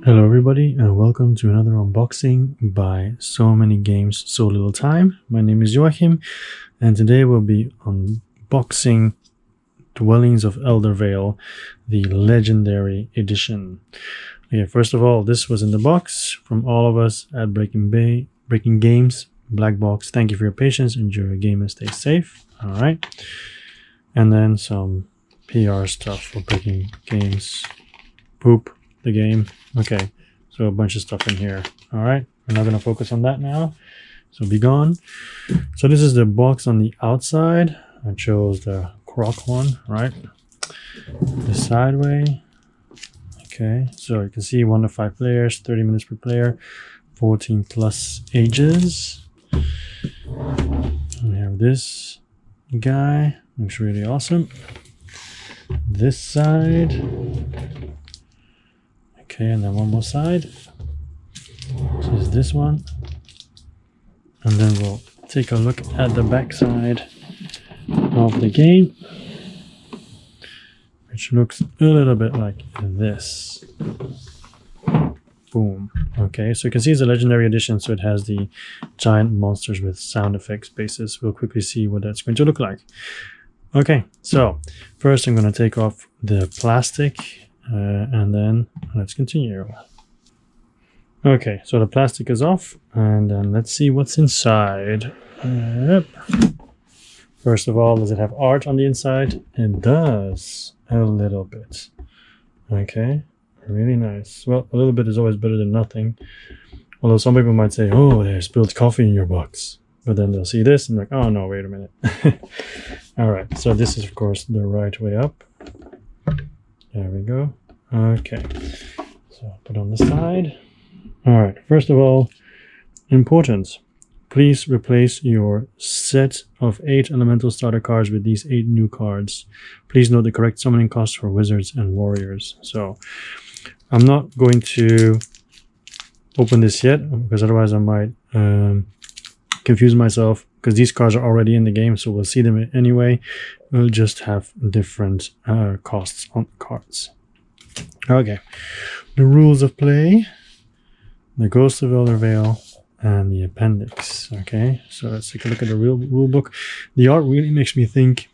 Hello everybody and welcome to another unboxing by So Many Games So Little Time. My name is Joachim and today we'll be unboxing Dwellings of Eldervale, the Legendary Edition. Okay, first of all, this was in the box from all of us at Breaking Games Black Box. Thank you for your patience. Enjoy your game and stay safe. Alright. And then some PR stuff for Breaking Games. Poop the game. Okay, so a bunch of stuff in here. All right, we're not going to focus on that now, so be gone. So this is the box on the outside. I chose the croc one, right? The sideway. Okay, so you can see 1 to 5 players, 30 minutes per player, 14 plus ages. We have this guy, looks really awesome. This side. Okay, and then one more side. So is this one. And then we'll take a look at the back side of the game, which looks a little bit like this. Boom. Okay, so you can see it's a legendary edition, so it has the giant monsters with sound effects bases. We'll quickly see what that's going to look like. Okay, so first I'm going to take off the plastic. And then let's continue. Okay, so the plastic is off, and then let's see what's inside. Yep. First of all, does it have art on the inside? It does, a little bit. Okay, really nice. Well, a little bit is always better than nothing. Although some people might say, oh, there's spilled coffee in your box. But then they'll see this and like, oh no, wait a minute. All right, so this is of course the right way up. There we go. Okay, so put on the side. All right, first of all, important. Please replace your set of 8 elemental starter cards with these 8 new cards. Please note the correct summoning cost for wizards and warriors. So I'm not going to open this yet because otherwise I might confuse myself, because these cards are already in the game, so we'll see them anyway. We'll just have different costs on cards. Okay, the rules of play, the Ghost of Eldervale, and the appendix. Okay, so let's take a look at the rule book. The art really makes me think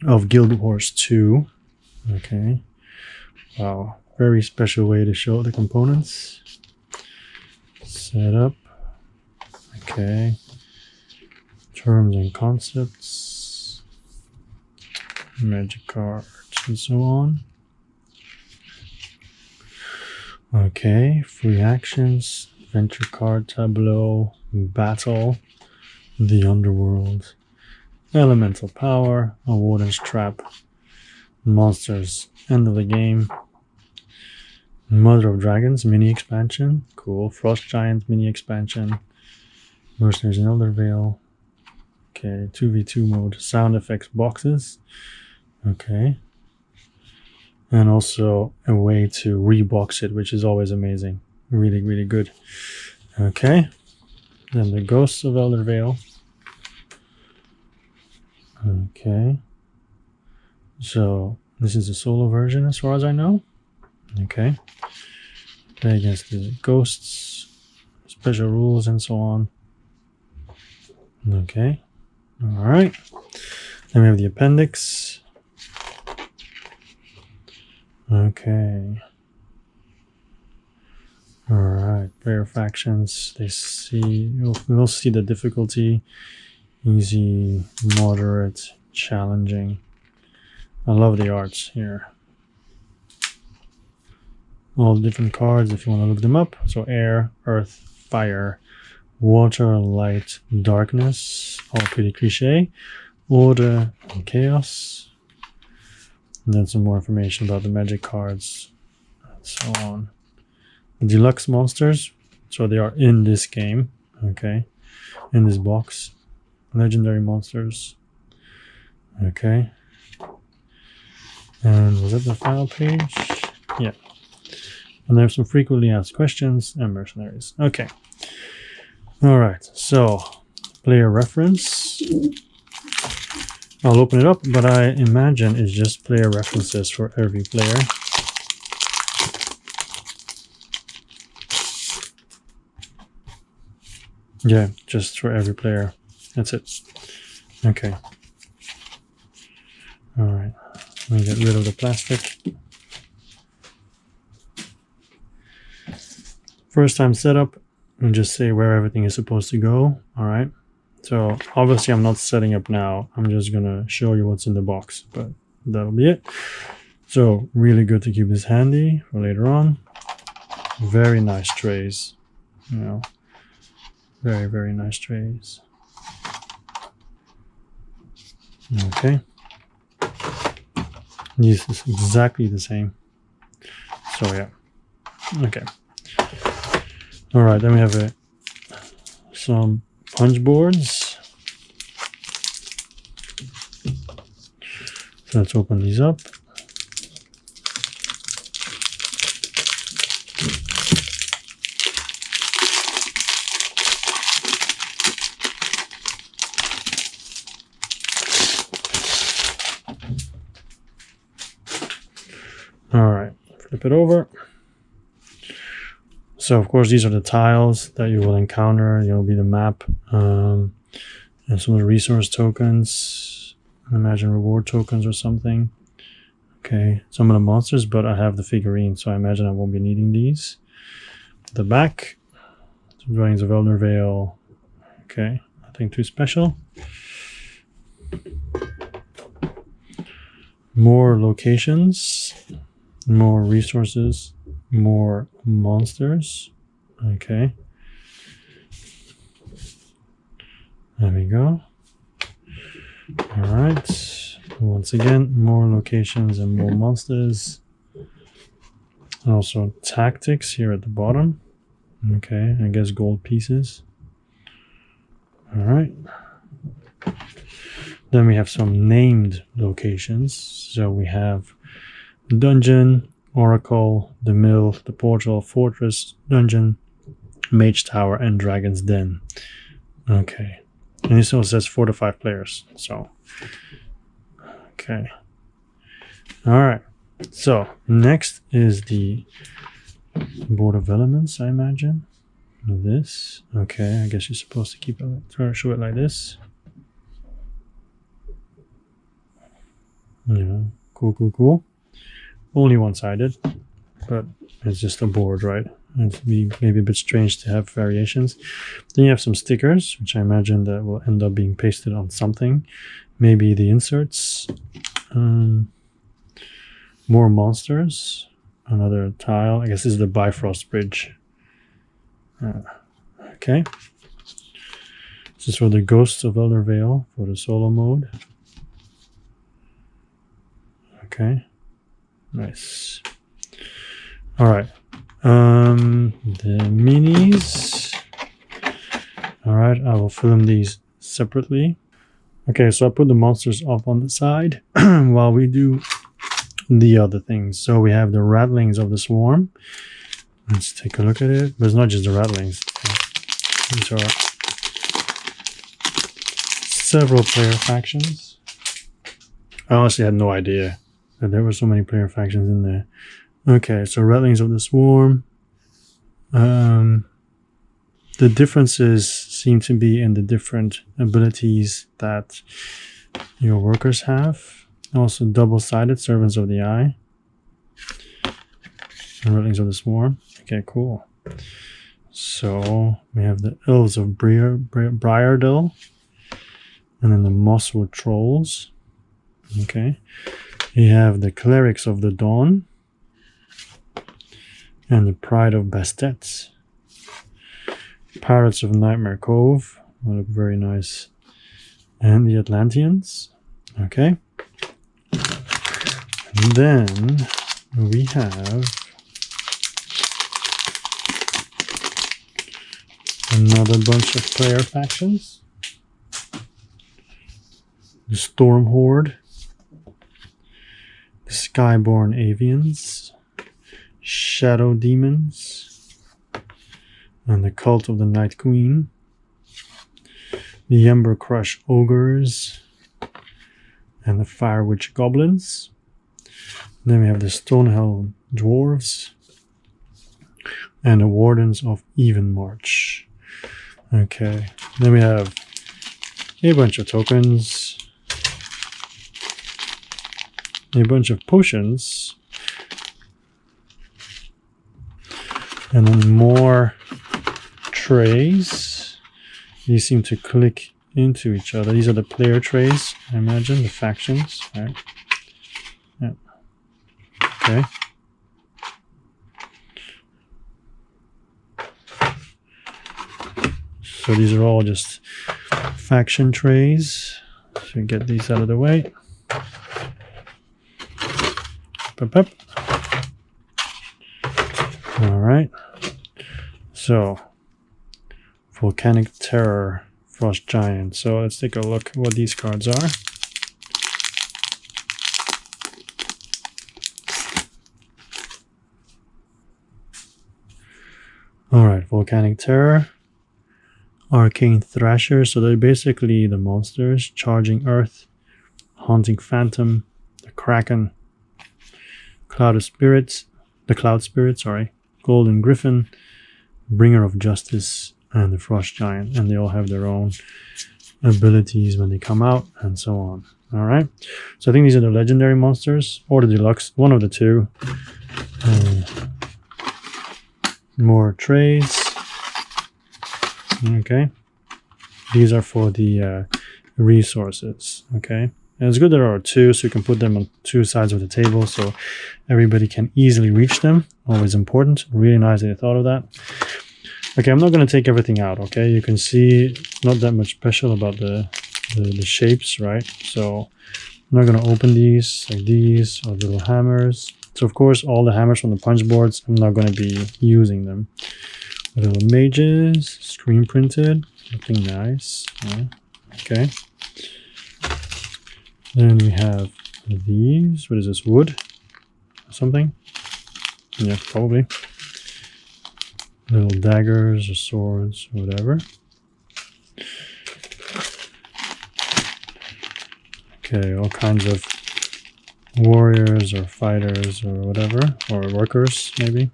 of Guild Wars 2. Okay, wow, very special way to show the components. Set up. Okay, terms and concepts, magic cards, and so on. Okay, free actions, adventure card tableau, battle, the underworld, elemental power, a warden's trap, monsters, end of the game, mother of dragons mini expansion, cool, frost giant mini expansion, mercenaries in Eldervale. Okay, 2v2 mode, sound effects boxes. Okay. And also a way to rebox it, which is always amazing. Really, really good. Okay. Then the Ghosts of Eldervale. Okay. So this is a solo version as far as I know. Okay. Play against the ghosts, special rules and so on. Okay. All right. Then we have the appendix. Okay. All right. Player factions. We'll see the difficulty: easy, moderate, challenging. I love the arts here. All different cards if you want to look them up. So air, earth, fire, water, light, darkness, all pretty cliche. Order and chaos. And then some more information about the magic cards and so on. The deluxe monsters, so they are in this game, okay, in this box. Legendary monsters. Okay. And was that the final page? Yeah. And there's some frequently asked questions and mercenaries. Okay. All right, so player reference. I'll open it up, but I imagine it's just player references for every player. Yeah, just for every player. That's it. Okay. All right. Let me get rid of the plastic. First time setup, and just say where everything is supposed to go. All right. So obviously I'm not setting up now. I'm just gonna show you what's in the box, but that'll be it. So really good to keep this handy for later on. Very nice trays, you know, very, very nice trays. Okay. This is exactly the same. So yeah. Okay. All right, then we have some punch boards. So let's open these up. All right, flip it over. So of course these are the tiles that you will encounter. It'll be the map and some of the resource tokens. I imagine reward tokens or something. Okay, some of the monsters, but I have the figurine, so I imagine I won't be needing these. The back, some drawings of Eldervale. Okay, nothing too special. More locations, more resources, more monsters. Okay, there we go. All right, once again, more locations and more monsters. Also tactics here at the bottom. Okay, I guess gold pieces. All right, then we have some named locations. So we have dungeon, oracle, the mill, the portal, fortress, dungeon, mage tower, and dragon's den. Okay, and this also says 4 to 5 players. So okay, all right. So next is the board of elements, I imagine. This. Okay, I guess you're supposed to keep it, show it like this. Yeah, cool. Only one-sided, but it's just a board, right? It'd be maybe a bit strange to have variations. Then you have some stickers, which I imagine that will end up being pasted on something. Maybe the inserts. More monsters. Another tile. I guess this is the Bifrost Bridge. Okay. This is for the Ghosts of Eldervale for the solo mode. Okay. Nice. All right. The minis. All right. I will film these separately. Okay. So I put the monsters up on the side while we do the other things. So we have the rattlings of the swarm. Let's take a look at it. But it's not just the rattlings. These are several player factions. I honestly had no idea that there were so many player factions in there. Okay, so rattlings of the swarm. The differences seem to be in the different abilities that your workers have. Also double-sided servants of the eye. And rattlings of the swarm. Okay, cool. So we have the elves of Briardale, and then the Mosswood trolls. Okay. You have the clerics of the dawn, and the pride of Bastet. Pirates of Nightmare Cove. They look very nice. And the Atlanteans. Okay. And then we have another bunch of player factions. The Storm Horde, the Skyborn Avians, Shadow Demons, and the Cult of the Night Queen, the Ember Crush Ogres, and the Fire Witch Goblins. Then we have the Stonehell Dwarves, and the Wardens of Even March. Okay, then we have a bunch of tokens, a bunch of potions, and then more trays. These seem to click into each other. These are the player trays, I imagine, the factions. All right. Yeah. Okay. So these are all just faction trays. So get these out of the way. Up. All right. So Volcanic Terror, Frost Giant. So let's take a look at what these cards are. All right, Volcanic Terror, Arcane Thrasher. So they're basically the monsters. Charging Earth, Haunting Phantom, the Kraken, Cloud Spirit, sorry, Golden Griffin, Bringer of Justice, and the Frost Giant. And they all have their own abilities when they come out and so on. All right. So I think these are the legendary monsters or the deluxe, one of the two. More trays. Okay. These are for the resources. Okay. And it's good there are two, so you can put them on two sides of the table so everybody can easily reach them. Always important. Really nice that you thought of that. Okay, I'm not going to take everything out, okay? You can see it's not that much special about the shapes, right? So I'm not going to open these, like these, or little hammers. So of course, all the hammers from the punch boards, I'm not going to be using them. Little mages, screen printed, looking nice. Yeah. Okay. Then we have these. What is this? Wood? Or something? Yeah, probably. Little daggers or swords or whatever. Okay, all kinds of warriors or fighters or whatever. Or workers, maybe.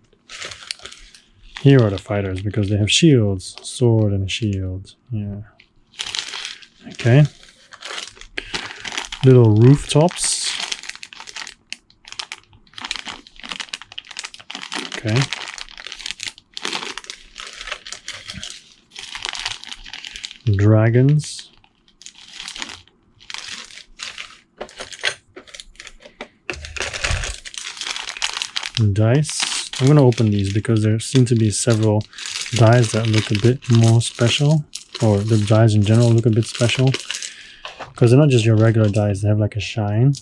Here are the fighters because they have shields. Sword and a shield. Yeah. Okay. Little rooftops. Okay. Dragons. Dice. I'm going to open these because there seem to be several dice that look a bit more special, or the dice in general look a bit special. Because they're not just your regular dice, they have like a shine.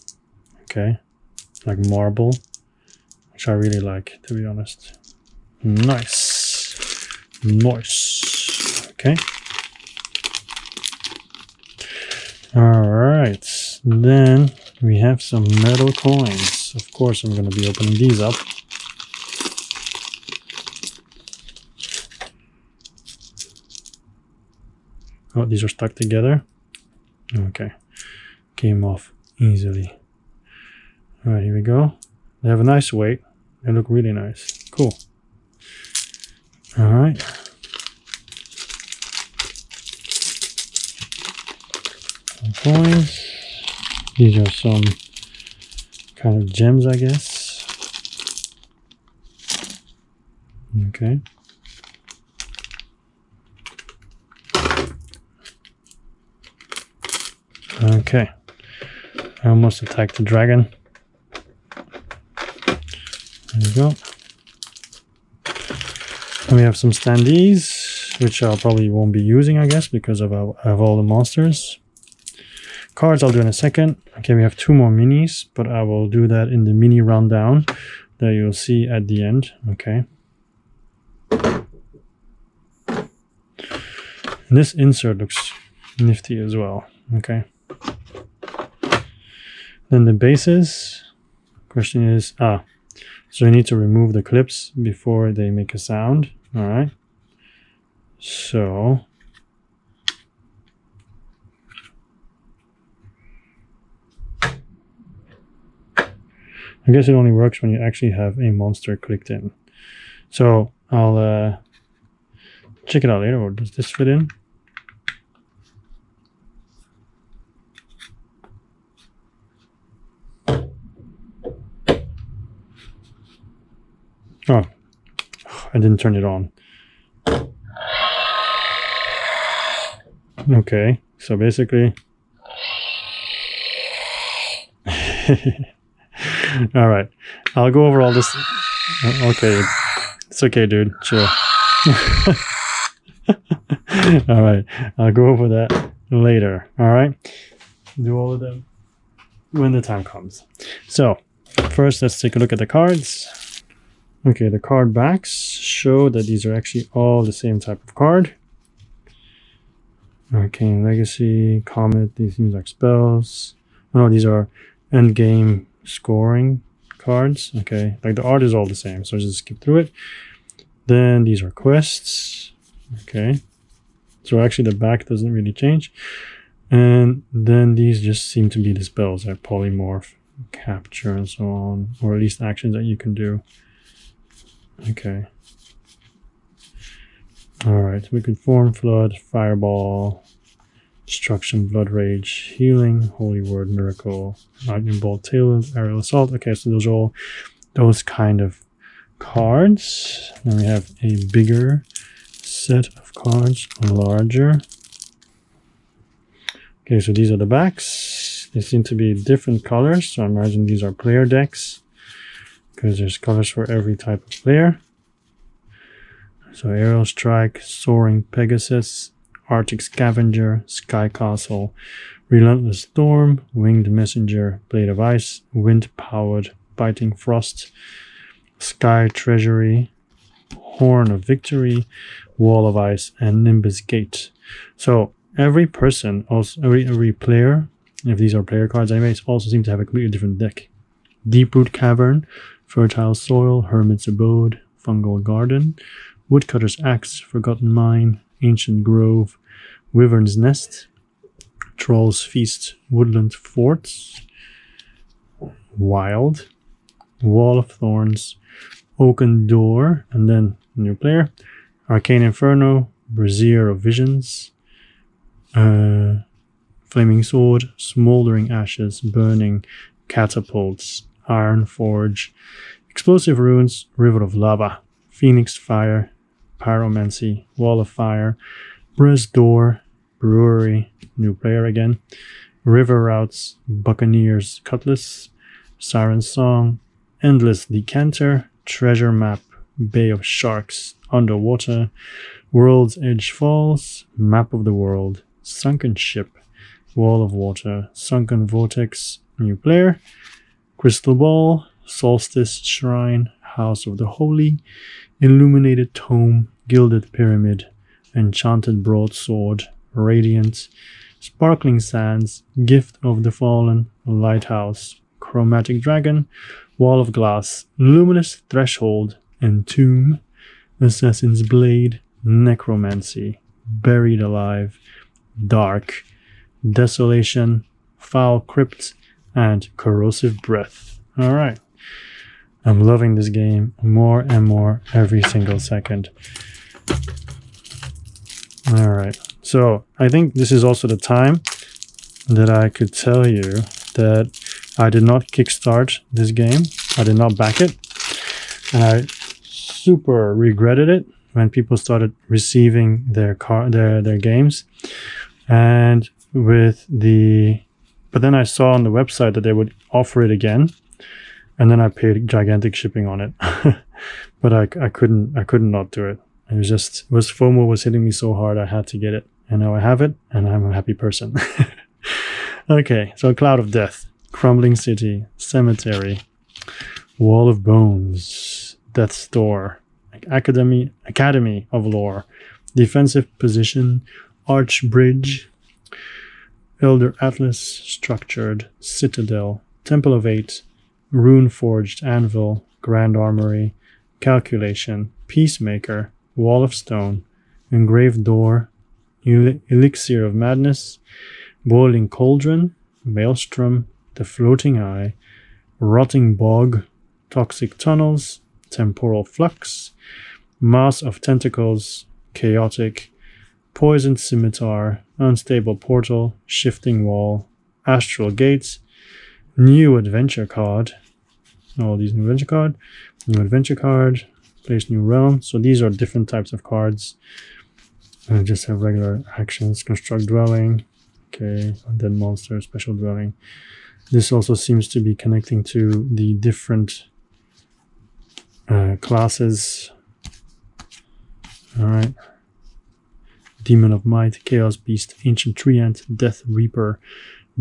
Okay. Like marble. Which I really like, to be honest. Nice. Nice. Okay. Alright. Then we have some metal coins. Of course, I'm going to be opening these up. Oh, these are stuck together. Okay, came off easily. All right, here we go. They have a nice weight. They look really nice. Cool. All right. Some coins. These are some kind of gems, I guess. Okay. Okay, I almost attacked the dragon. There we go. And we have some standees, which I probably won't be using, I guess, because of I have all the monsters. Cards I'll do in a second. Okay, we have two more minis, but I will do that in the mini rundown that you'll see at the end. Okay. And this insert looks nifty as well. Okay. Then the bases, question is, so you need to remove the clips before they make a sound. All right. So I guess it only works when you actually have a monster clicked in. So I'll check it out later. Or does this fit in? Oh, I didn't turn it on. Okay, so basically... All right, I'll go over all this. Okay, it's okay, dude. Chill. All right, I'll go over that later. All right, do all of them when the time comes. So first, let's take a look at the cards. Okay, the card backs show that these are actually all the same type of card. Arcane Legacy, Comet. These seem like spells. Oh, these are end game scoring cards. Okay, like the art is all the same, so just skip through it. Then these are quests. Okay, so actually the back doesn't really change. And then these just seem to be the spells like polymorph, capture, and so on, or at least actions that you can do. Okay. All right, we could form, flood, fireball, destruction, blood rage, healing, holy word, miracle, lightning bolt, tailwind, aerial assault. Okay, so those are all those kind of cards. Then we have a bigger set of cards, larger. Okay, so these are the backs. They seem to be different colors, so I imagine these are player decks because there's colors for every type of player. So Aerial Strike, Soaring Pegasus, Arctic Scavenger, Sky Castle, Relentless Storm, Winged Messenger, Blade of Ice, Wind Powered, Biting Frost, Sky Treasury, Horn of Victory, Wall of Ice, and Nimbus Gate. So every person, also every player, if these are player cards anyways, also seem to have a completely different deck. Deeproot Cavern, Fertile Soil, Hermit's Abode, Fungal Garden, Woodcutter's Axe, Forgotten Mine, Ancient Grove, Wyvern's Nest, Troll's Feast, Woodland Forts, Wild, Wall of Thorns, Oaken Door, and then new player, Arcane Inferno, Brazier of Visions, Flaming Sword, Smoldering Ashes, Burning Catapults, Iron Forge, Explosive Ruins, River of Lava, Phoenix Fire, Pyromancy, Wall of Fire, Brest Door, Brewery, new player again, River Routes, Buccaneers Cutlass, Siren Song, Endless Decanter, Treasure Map, Bay of Sharks, Underwater, World's Edge Falls, Map of the World, Sunken Ship, Wall of Water, Sunken Vortex, new player, Crystal Ball, Solstice Shrine, House of the Holy, Illuminated Tome, Gilded Pyramid, Enchanted Broadsword, Radiant, Sparkling Sands, Gift of the Fallen, Lighthouse, Chromatic Dragon, Wall of Glass, Luminous Threshold, Entomb, Assassin's Blade, Necromancy, Buried Alive, Dark, Desolation, Foul Crypt, and Corrosive Breath. Alright. I'm loving this game more and more every single second. Alright, so I think this is also the time that I could tell you that I did not kickstart this game. I did not back it. And I super regretted it when people started receiving their games. And but then I saw on the website that they would offer it again. And then I paid gigantic shipping on it. But I couldn't not do it. It was FOMO was hitting me so hard I had to get it. And now I have it, and I'm a happy person. Okay, so Cloud of Death, Crumbling City, Cemetery, Wall of Bones, Death's Door, Academy of Lore, Defensive Position, Arch Bridge, Elder Atlas, Structured, Citadel, Temple of Eight, Rune Forged Anvil, Grand Armory, Calculation, Peacemaker, Wall of Stone, Engraved Door, Elixir of Madness, Boiling Cauldron, Maelstrom, The Floating Eye, Rotting Bog, Toxic Tunnels, Temporal Flux, Mass of Tentacles, chaotic, poisoned scimitar, unstable portal, shifting wall, astral gates, new adventure card. All these new adventure card, place new realm. So these are different types of cards. And just have regular actions, construct dwelling, okay, undead monster, special dwelling. This also seems to be connecting to the different classes. All right. Demon of Might, Chaos Beast, Ancient Treant, Death Reaper,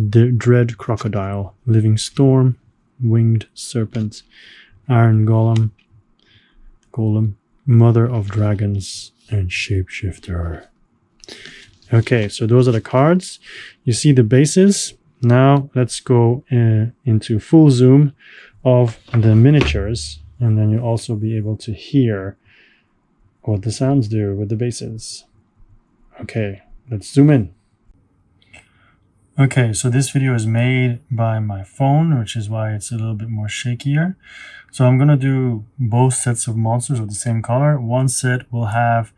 Dread Crocodile, Living Storm, Winged Serpent, Iron Golem, Mother of Dragons, and Shapeshifter. Okay, so those are the cards. You see the bases. Now let's go into full zoom of the miniatures, and then you'll also be able to hear what the sounds do with the bases. Okay, let's zoom in. Okay, so this video is made by my phone, which is why it's a little bit more shakier. So I'm gonna do both sets of monsters of the same color. One set will have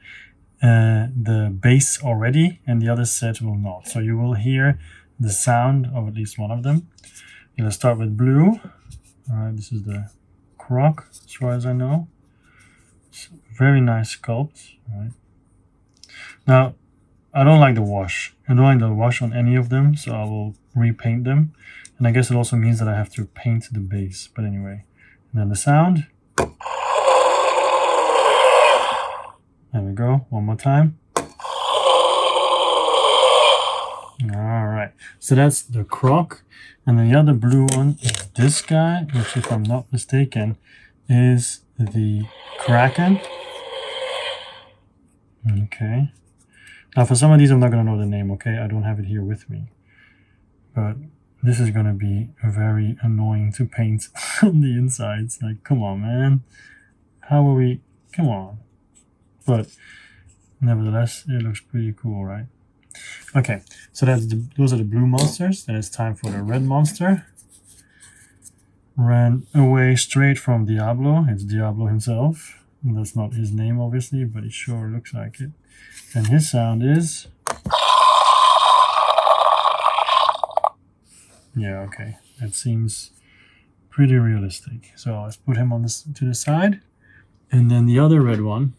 the base already, and the other set will not. So you will hear the sound of at least one of them. We'll start with blue. All right, this is the croc, as far as I know. It's very nice sculpt. All right. Now, I don't like the wash. I don't like the wash on any of them, so I will repaint them. And I guess it also means that I have to paint the base. But anyway, and then the sound. There we go. One more time. All right. So that's the croc. And then the other blue one is this guy, which, if I'm not mistaken, is the kraken. Okay. Now, for some of these, I'm not going to know the name, okay? I don't have it here with me. But this is going to be very annoying to paint on the insides. Like, come on, man. How are we? Come on. But nevertheless, it looks pretty cool, right? Okay, so those are the blue monsters. Then it's time for the red monster. Ran away straight from Diablo. It's Diablo himself. And that's not his name, obviously, but it sure looks like it. And his sound is... Yeah, okay. That seems pretty realistic. So let's put him on this to the side. And then the other red one,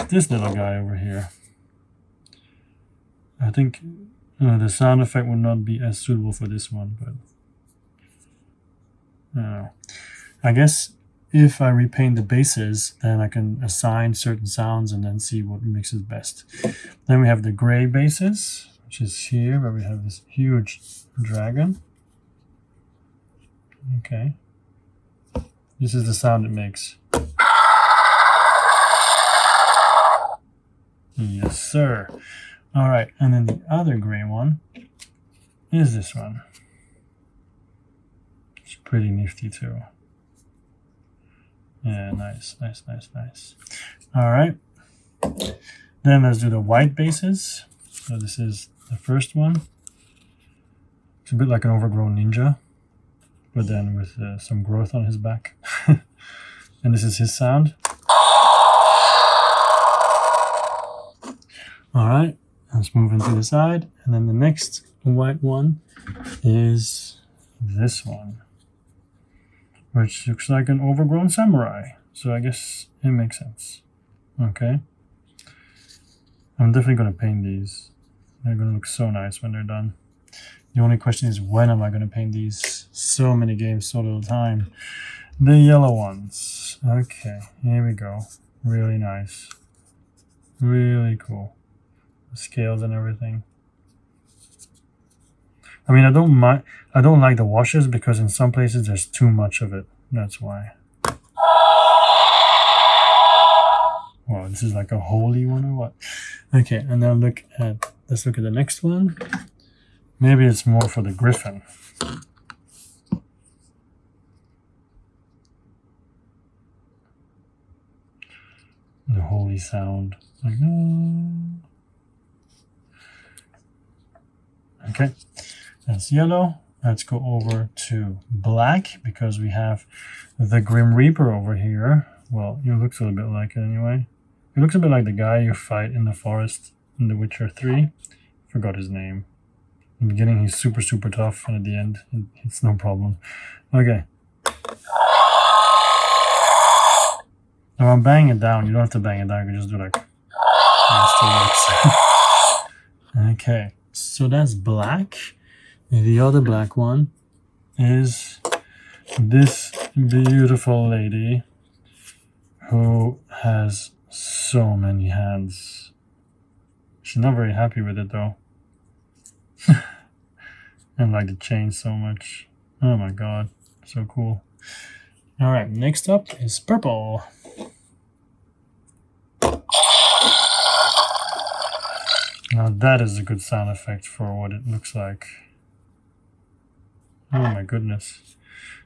this little guy over here. I think the sound effect would not be as suitable for this one, but I guess if I repaint the bases, then I can assign certain sounds and then see what mixes best. Then we have the gray bases, which is here, where we have this huge dragon. Okay. This is the sound it makes. Yes, sir. All right, and then the other gray one is this one. It's pretty nifty too. Yeah, nice, nice, nice, nice. All right. Then let's do the white bases. So this is the first one. It's a bit like an overgrown ninja, but then with some growth on his back. And this is his sound. All right. Let's move into the side, and then the next white one is this one, which looks like an overgrown samurai. So I guess it makes sense. Okay. I'm definitely going to paint these. They're going to look so nice when they're done. The only question is, when am I going to paint these? So many games, so little time. The yellow ones. Okay, here we go. Really nice. Really cool. Scales and everything. I mean, I don't like the washes because in some places there's too much of it. That's why. Wow, this is like a holy one or what? Okay, and then let's look at the next one. Maybe it's more for the griffin. The holy sound. Like, okay, that's yellow. Let's go over to black because we have the Grim Reaper over here. Well, he looks a little bit like it anyway. He looks a bit like the guy you fight in the forest in The Witcher 3. Forgot his name. In the beginning, he's super, super tough, and at the end, it's no problem. Okay. Now I'm banging it down. You don't have to bang it down. You can just do like... Yeah, it still works. Okay. So that's black. And the other black one is this beautiful lady who has so many hands. She's not very happy with it though. And like the chain so much. Oh my god, so cool. All right, next up is purple. Now that is a good sound effect for what it looks like. Oh my goodness.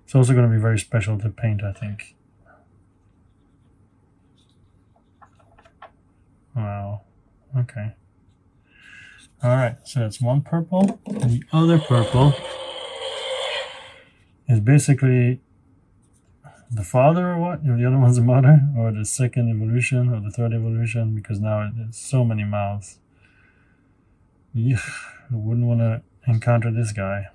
It's also going to be very special to paint, I think. Wow. Okay. Alright, so that's one purple. And the other purple is basically the father or what? The other one's the mother? Or the second evolution or the third evolution? Because now there's so many mouths. Yeah, I wouldn't want to encounter this guy.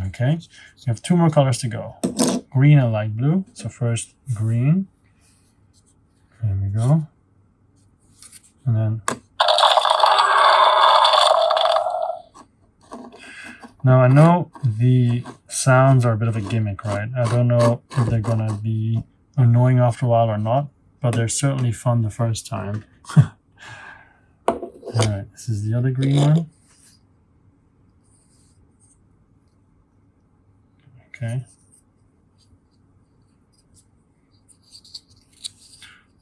Okay, we have two more colors to go. Green and light blue. So first green. There we go. And then... Now I know the sounds are a bit of a gimmick, right? I don't know if they're gonna be annoying after a while or not, but they're certainly fun the first time. Alright, this is the other green one. Okay.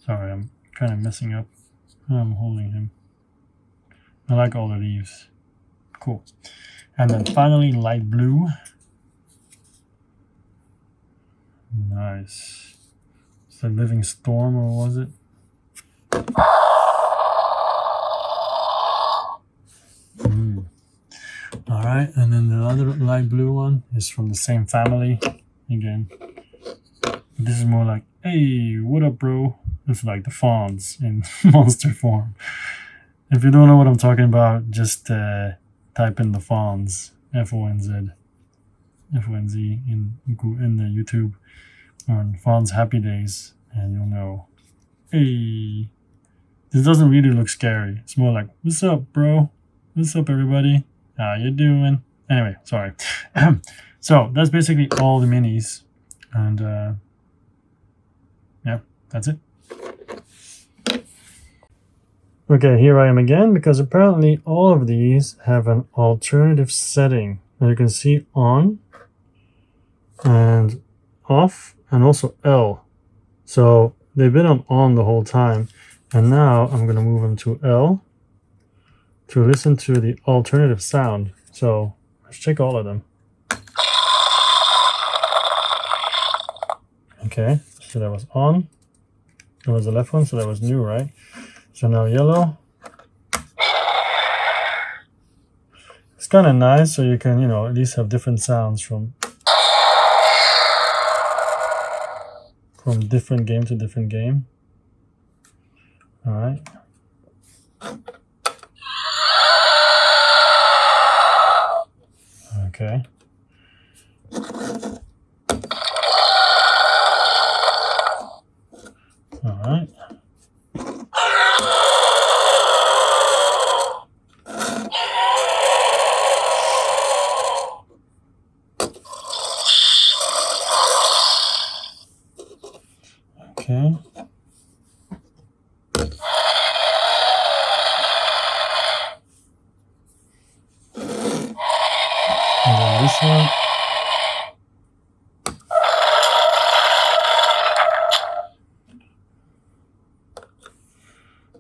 Sorry, I'm kind of messing up. I'm holding him. I like all the leaves. Cool. And then finally, light blue. Nice. It's a living storm, or was it? All right, and then the other light blue one is from the same family. Again, this is more like, hey, what up, bro? It's like the fawns in monster form. If you don't know what I'm talking about, just type in the fawns, F-O-N-Z, F-O-N-Z in the YouTube, or Fawns Happy Days, and you'll know. Hey, this doesn't really look scary. It's more like, what's up, bro? What's up, everybody? How you doing? Anyway, sorry. So that's basically all the minis, and yeah, that's it. Okay, here I am again, because apparently all of these have an alternative setting. And you can see on and off and also L. So they've been on the whole time. And now I'm going to move them to L to listen to the alternative sound. So let's check all of them. Okay, so that was on. That was the left one, so that was new, right? So now yellow. It's kind of nice, so you can, at least have different sounds from different game to different game. All right. Okay. All right. Okay. And then this one.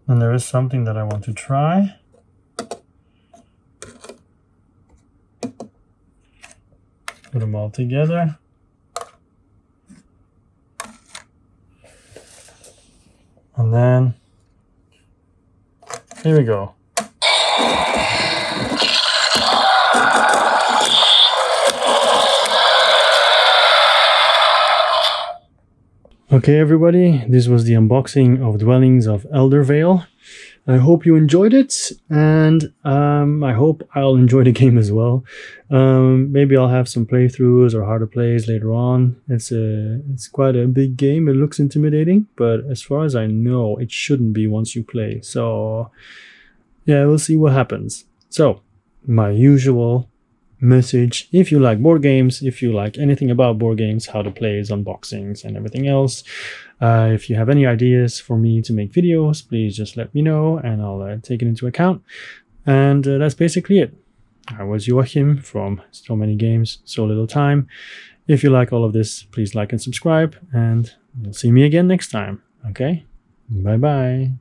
And there is something that I want to try. Put them all together. And then, here we go. Okay, everybody, this was the unboxing of Dwellings of Eldervale. I hope you enjoyed it, and I hope I'll enjoy the game as well. Maybe I'll have some playthroughs or harder plays later on. It's quite a big game. It looks intimidating, but as far as I know, it shouldn't be once you play. So yeah, we'll see what happens. So my usual message: if you like board games, if you like anything about board games, how to play, unboxings and everything else, if you have any ideas for me to make videos, please just let me know and I'll take it into account. And that's basically it. I was Joachim from So Many Games, So Little Time. If you like all of this, please like and subscribe, and you'll see me again next time. Okay, bye bye.